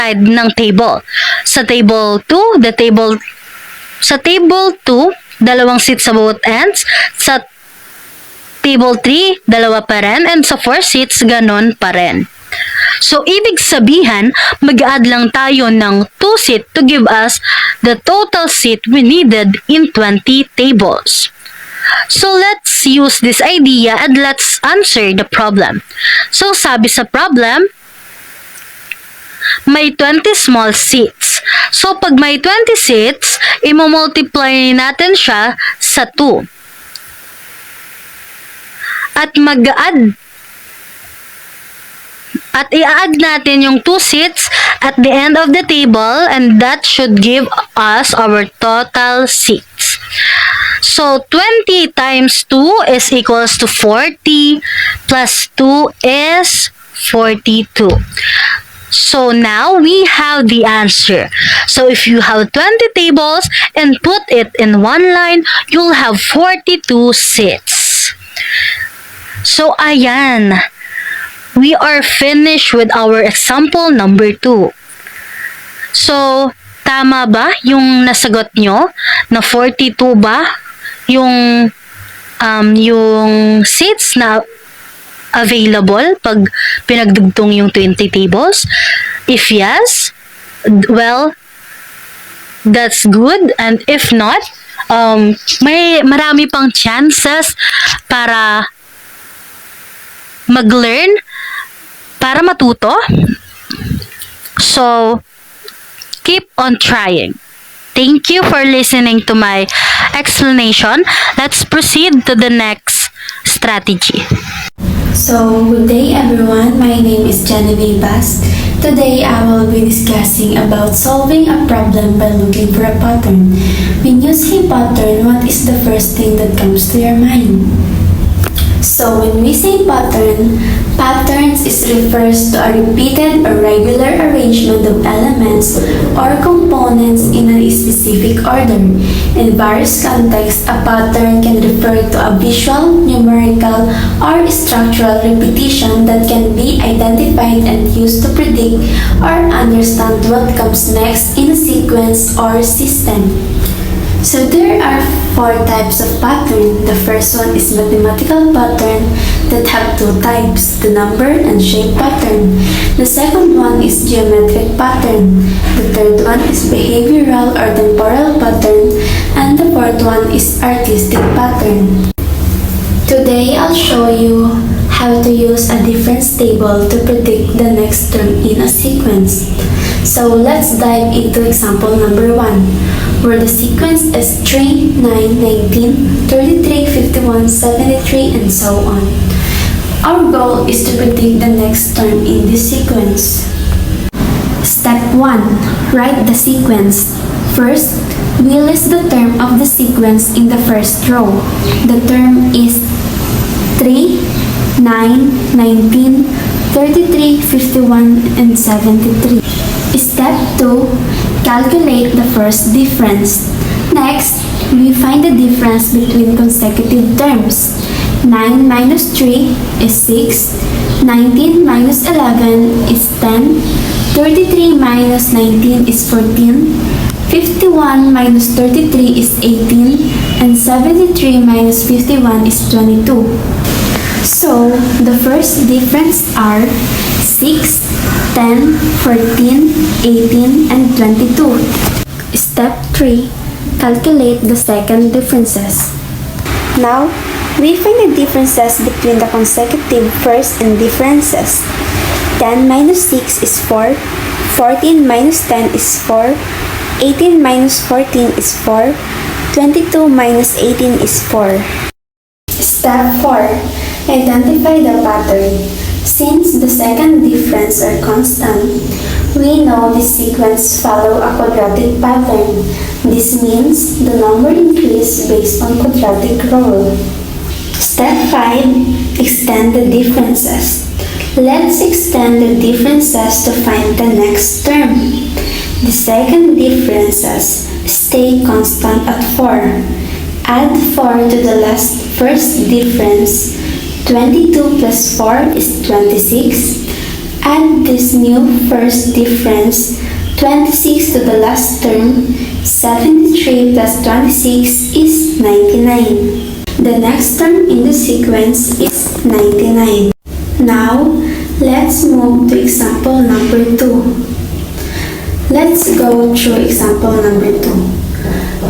side ng table. Sa table 2, dalawang seats sa both ends. Sa table 3, dalawa pa rin. And sa 4 seats, ganon pa rin. So, ibig sabihin, mag-add lang tayo ng 2 seat to give us the total seat we needed in 20 tables. So, let's use this idea and let's answer the problem. So, sabi sa problem, may 20 small seats. So, pag may 20 seats, i-multiply natin siya sa 2. At i-add natin yung 2 seats at the end of the table, and that should give us our total seats. So, 20 times 2 is equals to 40 plus 2 is 42. So, now we have the answer. So, if you have 20 tables and put it in one line, you'll have 42 seats. So, ayan. We are finished with our example number 2. So, tama ba yung nasagot nyo? Na 42 ba? Yung seats na available pag pinagdugtong yung 20 tables? If yes, well, that's good. And if not, may marami pang chances para mag-learn, para matuto. So, keep on trying. Thank you for listening to my explanation. Let's proceed to the next strategy. So, good day everyone. My name is Genevieve Bas. Today, I will be discussing about solving a problem by looking for a pattern. When you say pattern, what is the first thing that comes to your mind? So, when we say pattern, patterns refers to a repeated or regular arrangement of elements or components in a specific order. In various contexts, a pattern can refer to a visual, numerical, or structural repetition that can be identified and used to predict or understand what comes next in a sequence or system. So there are 4 types of pattern. The first one is mathematical pattern that have 2 types, the number and shape pattern. The second one is geometric pattern. The third one is behavioral or temporal pattern. And the fourth one is artistic pattern. Today, I'll show you how to use a difference table to predict the next term in a sequence. So let's dive into example number 1, where the sequence is 3, 9, 19, 33, 51, 73, and so on. Our goal is to predict the next term in this sequence. Step 1. Write the sequence. First, we list the term of the sequence in the first row. The term is 3, 9, 19, 33, 51, and 73. Step 2. Calculate the first difference. Next, we find the difference between consecutive terms. 9 minus 3 is 6, 19 minus 11 is 10, 33 minus 19 is 14, 51 minus 33 is 18, and 73 minus 51 is 22. So, the first difference are 6, 10, 14, 18, and 22. Step 3. Calculate the second differences. Now, we find the differences between the consecutive first and differences. 10 minus 6 is 4, 14 minus 10 is 4, 18 minus 14 is 4, 22 minus 18 is 4. Step 4. Identify the pattern. Since the second difference are constant, we know this sequence follow a quadratic pattern. This means the number increase based on quadratic rule. Step 5. Extend the differences. Let's extend the differences to find the next term. The second differences stay constant at 4. Add 4 to the first difference. 22 plus 4 is 26. Add this new first difference, 26 to the last term. 73 plus 26 is 99. The next term in the sequence is 99. Now, let's move to example number 2. Let's go through example number 2,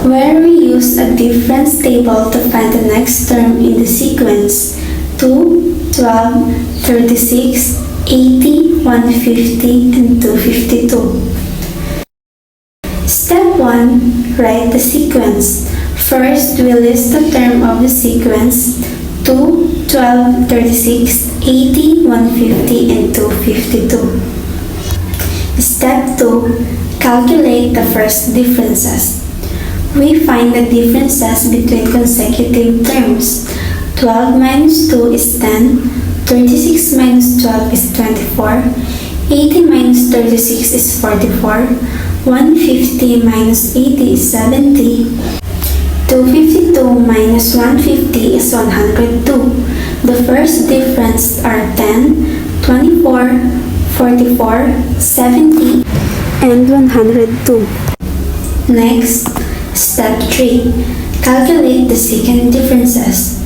where we use a difference table to find the next term in the sequence 2, 12, 36, 80, 150, and 252. Step 1. Write the sequence. First, we list the term of the sequence 2, 12, 36, 80, 150, and 252. Step 2. Calculate the first differences. We find the differences between consecutive terms. 12 minus 2 is 10, 36 minus 12 is 24, 80 minus 36 is 44, 150 minus 80 is 70, 252 minus 150 is 102. The first difference are 10, 24, 44, 70, and 102. Next, step 3. Calculate the second differences.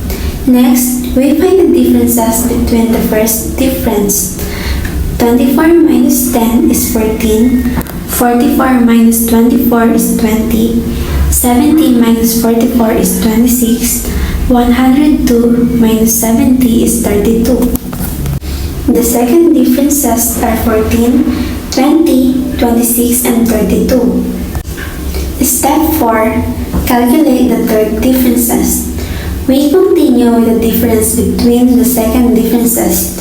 Next, we find the differences between the first difference. 24 minus 10 is 14, 44 minus 24 is 20, 70 minus 44 is 26, 102 minus 70 is 32. The second differences are 14, 20, 26, and 32. Step 4. Calculate the third differences. We continue with the difference between the second differences.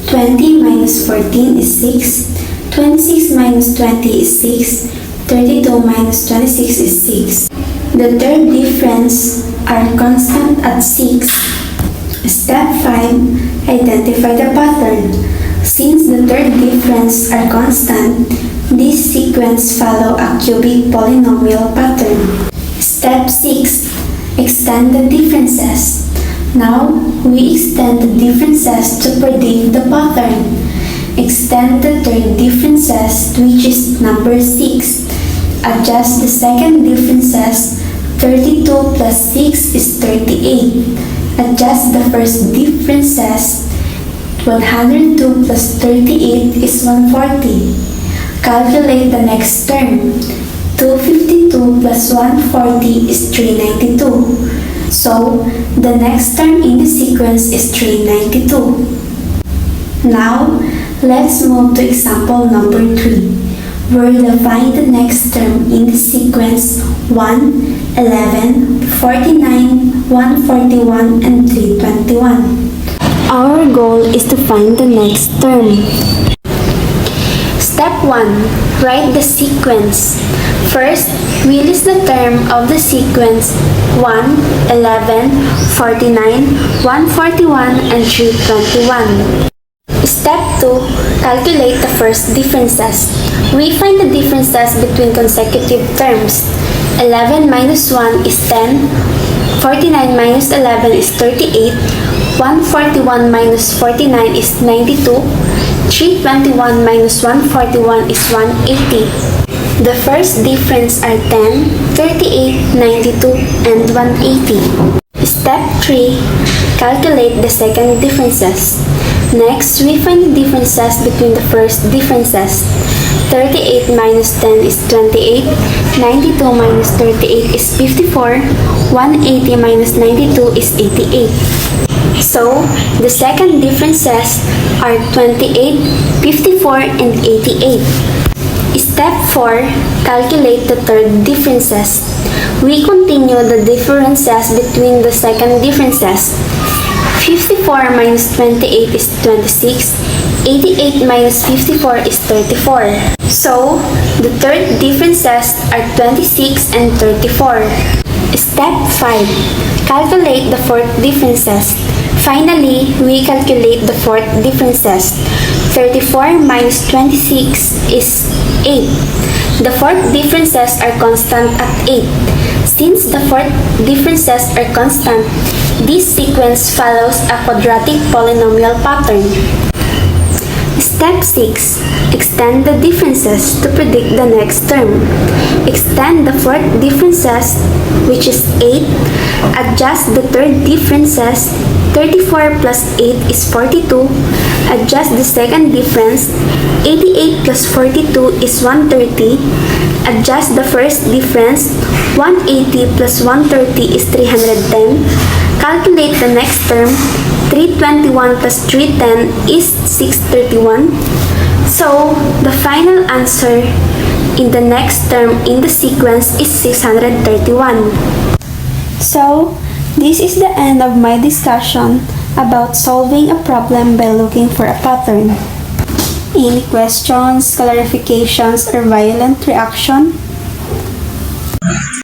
20 minus 14 is 6, 26 minus 20 is 6, 32 minus 26 is 6. The third difference are constant at 6. Step 5. Identify the pattern. Since the third difference are constant, this sequence follow a cubic polynomial pattern. Step 6. Extend the differences. Now, we extend the differences to predict the pattern. Extend the third differences, which is number 6. Adjust the second differences. 32 plus 6 is 38. Adjust the first differences. 102 plus 38 is 140. Calculate the next term. 252 plus 140 is 392. So, the next term in the sequence is 392. Now, let's move to example number 3, where we find the next term in the sequence 1, 11, 49, 141, and 321. Our goal is to find the next term. Step 1. Write the sequence. First, we list the term of the sequence 1, 11, 49, 141, and 321. Step 2. Calculate the first differences. We find the differences between consecutive terms. 11 minus 1 is 10, 49 minus 11 is 38, 141 minus 49 is 92, 321 minus 141 is 180. The first difference are 10, 38, 92, and 180. Step 3. Calculate the second differences. Next, we find the differences between the first differences. 38 minus 10 is 28, 92 minus 38 is 54, 180 minus 92 is 88. So, the second differences are 28, 54, and 88. Step 4. Calculate the third differences. We continue the differences between the second differences. 54 minus 28 is 26, 88 minus 54 is 34. So, the third differences are 26 and 34. Step 5. Calculate the fourth differences. Finally, we calculate the fourth differences. 34 minus 26 is 8. The fourth differences are constant at 8. Since the fourth differences are constant, this sequence follows a quadratic polynomial pattern. Step 6. Extend the differences to predict the next term. Extend the fourth differences, which is 8. Adjust the third differences. 34 plus 8 is 42. Adjust the second difference. 88 plus 42 is 130. Adjust the first difference. 180 plus 130 is 310. Calculate the next term. 321 plus 310 is 631. So, the final answer in the next term in the sequence is 631. So, this is the end of my discussion about solving a problem by looking for a pattern. Any questions, clarifications, or violent reaction?